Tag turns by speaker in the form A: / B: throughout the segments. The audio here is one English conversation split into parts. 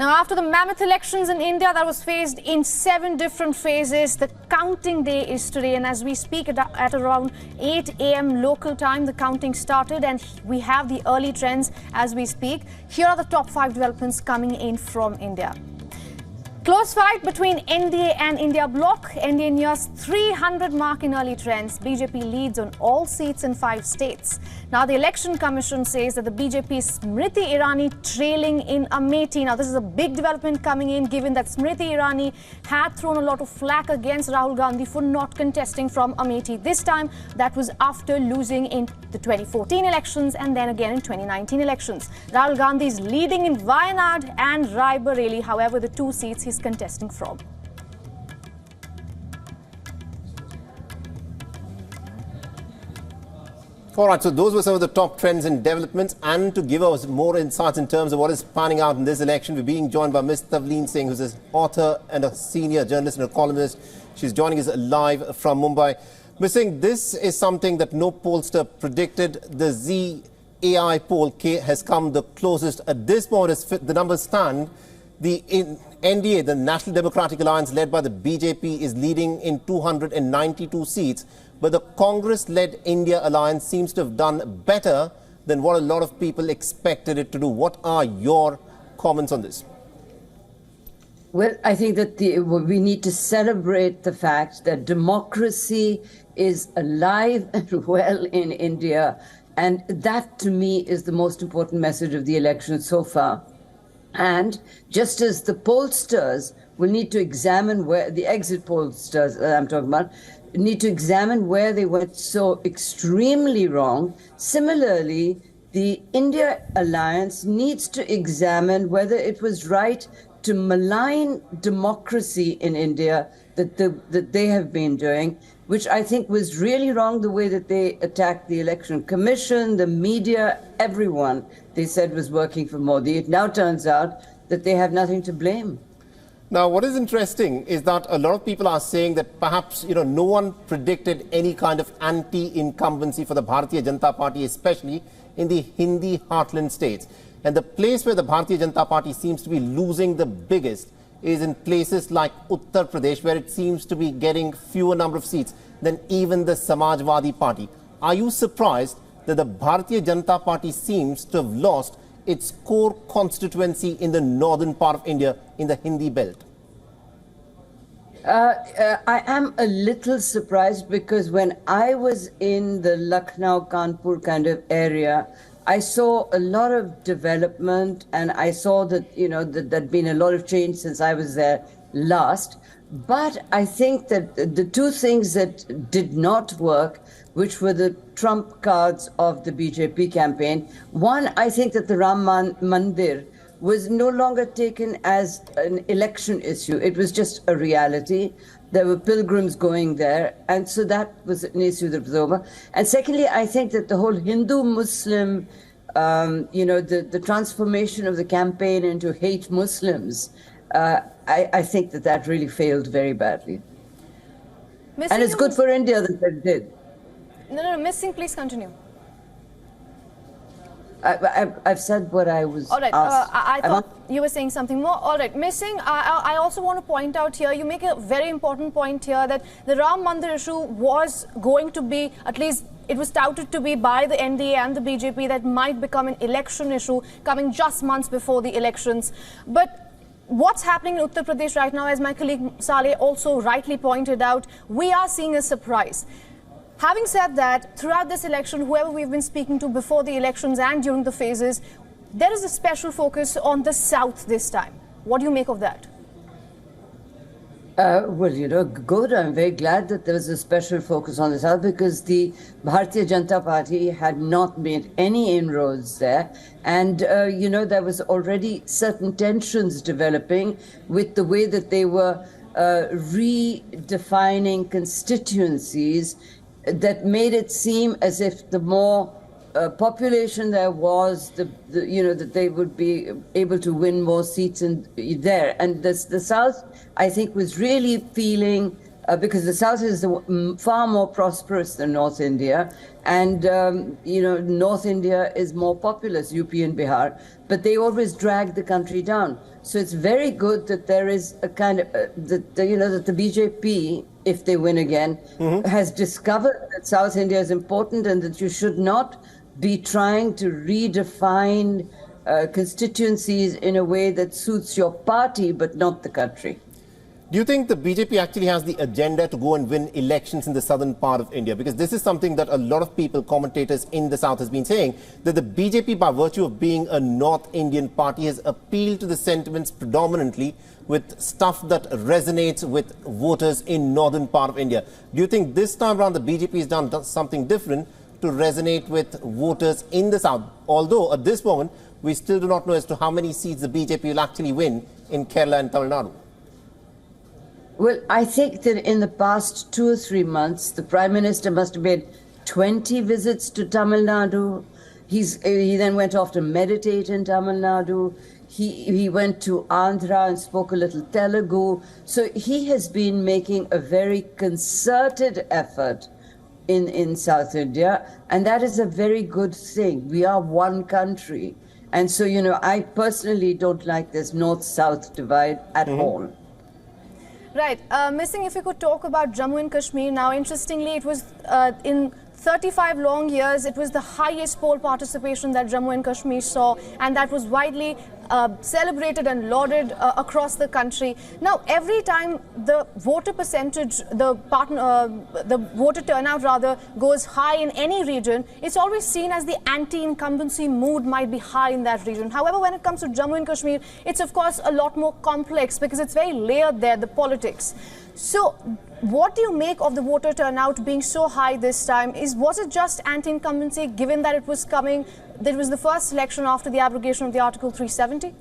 A: Now, after the mammoth elections in India that was phased in 7 different phases, the counting day is today. And as we speak at around 8 a.m. local time, the counting started and we have the early trends as we speak. Here are the top 5 developments coming in from India. Close fight between NDA and India bloc. NDA nears 300 mark in early trends. BJP leads on all seats in 5 states. Now, the Election Commission says that the BJP's Smriti Irani trailing in Amethi. Now, this is a big development coming in, given that Smriti Irani had thrown a lot of flack against Rahul Gandhi for not contesting from Amethi. This time, that was after losing in the 2014 elections and then again in 2019 elections. Rahul Gandhi is leading in Wayanad and Raebareli, however, the 2 seats he's contesting from.
B: All right, so those were some of the top trends and developments. And to give us more insights in terms of what is panning out in this election, we're being joined by Ms. Tavleen Singh, who's an author and a senior journalist and a columnist. She's joining us live from Mumbai. Ms. Singh, this is something that no pollster predicted. The Z AI poll has come the closest. At this point, as the numbers stand, the NDA, the National Democratic Alliance, led by the BJP, is leading in 292 seats. But the Congress-led India Alliance seems to have done better than what a lot of people expected it to do. What are your comments on this?
C: Well, I think that we need to celebrate the fact that democracy is alive and well in India. And that, to me, is the most important message of the election so far. And just as the pollsters will need to examine where the exit pollsters I'm talking about need to examine where they went so extremely wrong, similarly, the India Alliance needs to examine whether it was right to malign democracy in India that they have been doing, which I think was really wrong, the way that they attacked the Election Commission, the media, everyone they said was working for Modi. It now turns out that they have nothing to blame.
B: Now, what is interesting is that a lot of people are saying that perhaps, no one predicted any kind of anti-incumbency for the Bharatiya Janata Party, especially in the Hindi heartland states. And the place where the Bharatiya Janata Party seems to be losing the biggest is in places like Uttar Pradesh, where it seems to be getting fewer number of seats than even the Samajwadi Party. Are you surprised that the Bharatiya Janata Party seems to have lost its core constituency in the northern part of India, in the Hindi belt?
C: I am a little surprised because when I was in the Lucknow, Kanpur kind of area, I saw a lot of development and I saw that, that there'd been a lot of change since I was there last. But I think that the 2 things that did not work, which were the trump cards of the BJP campaign. One, I think that the Ram Mandir was no longer taken as an election issue. It was just a reality. There were pilgrims going there. And so that was an issue that was over. And secondly, I think that the whole Hindu-Muslim, the transformation of the campaign into hate Muslims, I think that really failed very badly. And it's good for India that it did.
A: No, Ms. Singh, please continue.
C: I've said what I was
A: All right,
C: asked.
A: I thought you were saying something more. All right, Ms. Singh, I also want to point out here, you make a very important point here that the Ram Mandir issue was going to be, at least it was touted to be by the NDA and the BJP, that might become an election issue coming just months before the elections. But what's happening in Uttar Pradesh right now, as my colleague Saleh also rightly pointed out, we are seeing a surprise. Having said that, throughout this election, whoever we've been speaking to before the elections and during the phases, there is a special focus on the South this time. What do you make of that?
C: Well, good. I'm very glad that there was a special focus on the South because the Bharatiya Janata Party had not made any inroads there. And, there was already certain tensions developing with the way that they were redefining constituencies that made it seem as if the more population there was, that they would be able to win more seats there. And the South, I think, was really feeling because the South is far more prosperous than North India. And, North India is more populous, UP and Bihar, but they always drag the country down. So it's very good that there is a kind of, that the BJP, if they win again, has discovered that South India is important and that you should not be trying to redefine constituencies in a way that suits your party, but not the country.
B: Do you think the BJP actually has the agenda to go and win elections in the southern part of India? Because this is something that a lot of people, commentators in the south, has been saying, that the BJP, by virtue of being a North Indian party, has appealed to the sentiments predominantly with stuff that resonates with voters in northern part of India. Do you think this time around the BJP has done something different to resonate with voters in the south? Although at this moment, we still do not know as to how many seats the BJP will actually win in Kerala and Tamil Nadu.
C: Well, I think that in the past 2 or 3 months, the Prime Minister must have made 20 visits to Tamil Nadu. He then went off to meditate in Tamil Nadu. He went to Andhra and spoke a little Telugu. So he has been making a very concerted effort in South India, and that is a very good thing. We are one country. And so, I personally don't like this North-South divide at all.
A: Right. Missing, if you could talk about Jammu and Kashmir. Now, interestingly, it was in 35 long years, it was the highest poll participation that Jammu and Kashmir saw, and that was widely celebrated and lauded across the country. Now, every time the voter percentage, the voter turnout rather, goes high in any region, it's always seen as the anti-incumbency mood might be high in that region. However, when it comes to Jammu and Kashmir, it's of course a lot more complex because it's very layered there, the politics. So, what do you make of the voter turnout being so high this time? Was it just anti-incumbency, given that it was coming, that it was the first election after the abrogation of the Article 370?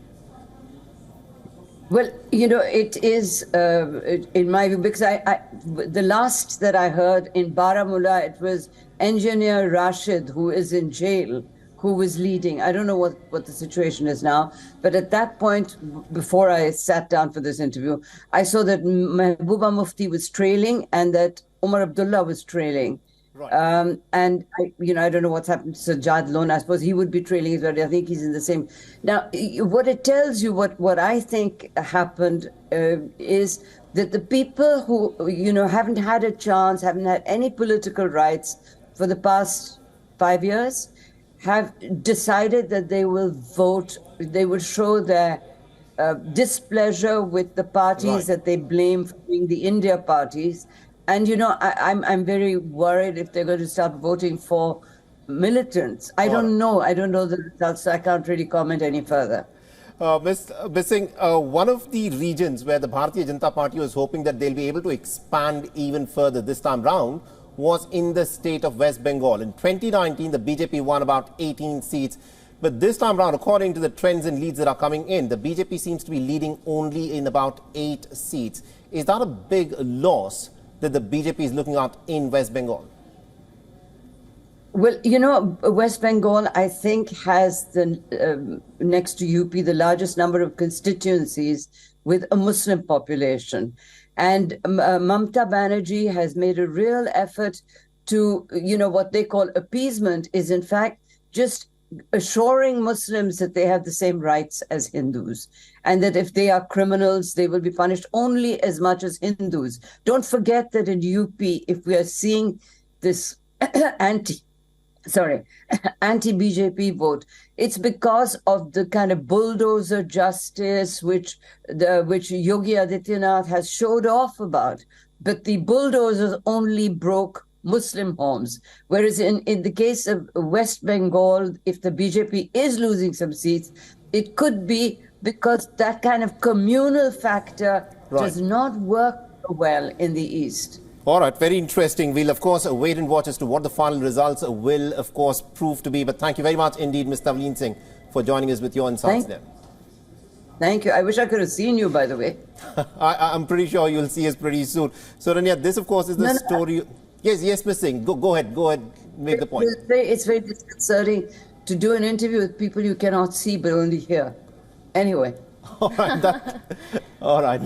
C: Well, it is, in my view, because the last that I heard in Baramulla, it was Engineer Rashid, who is in jail, who was leading. I don't know what the situation is now, but at that point, before I sat down for this interview, I saw that Mehbooba Mufti was trailing and that Umar Abdullah was trailing. Right. And I don't know what's happened to Sajjad Lone. I suppose he would be trailing as well. I think he's in the same. Now, what it tells you, what I think happened is that the people who, haven't had a chance, haven't had any political rights for the past 5 years, have decided that they will vote, they will show their displeasure with the parties that they blame for being the India parties. And, I'm very worried if they're going to start voting for militants. I don't know the results, so I can't really comment any further.
B: Ms. Singh, one of the regions where the Bharatiya Janata Party was hoping that they'll be able to expand even further this time round was in the state of West Bengal. In 2019, the BJP won about 18 seats. But this time around, according to the trends and leads that are coming in, the BJP seems to be leading only in about 8 seats. Is that a big loss that the BJP is looking at in West Bengal?
C: Well, West Bengal, I think, has the next to UP, the largest number of constituencies with a Muslim population. And Mamta Banerjee has made a real effort to, what they call appeasement is in fact just assuring Muslims that they have the same rights as Hindus and that if they are criminals, they will be punished only as much as Hindus. Don't forget that in UP, if we are seeing this anti-BJP vote, it's because of the kind of bulldozer justice which Yogi Adityanath has showed off about. But the bulldozers only broke Muslim homes. Whereas in the case of West Bengal, if the BJP is losing some seats, it could be because that kind of communal factor does not work well in the East.
B: All right, very interesting. We'll, of course, wait and watch as to what the final results will, of course, prove to be. But thank you very much indeed, Ms. Tavleen Singh, for joining us with your insights there.
C: Thank you. I wish I could have seen you, by the way.
B: I'm pretty sure you'll see us pretty soon. So, Rania, this, of course, is the story. Yes, Ms. Singh. Go ahead, make the point.
C: It's very disconcerting to do an interview with people you cannot see but only hear. Anyway.
B: All right. All right.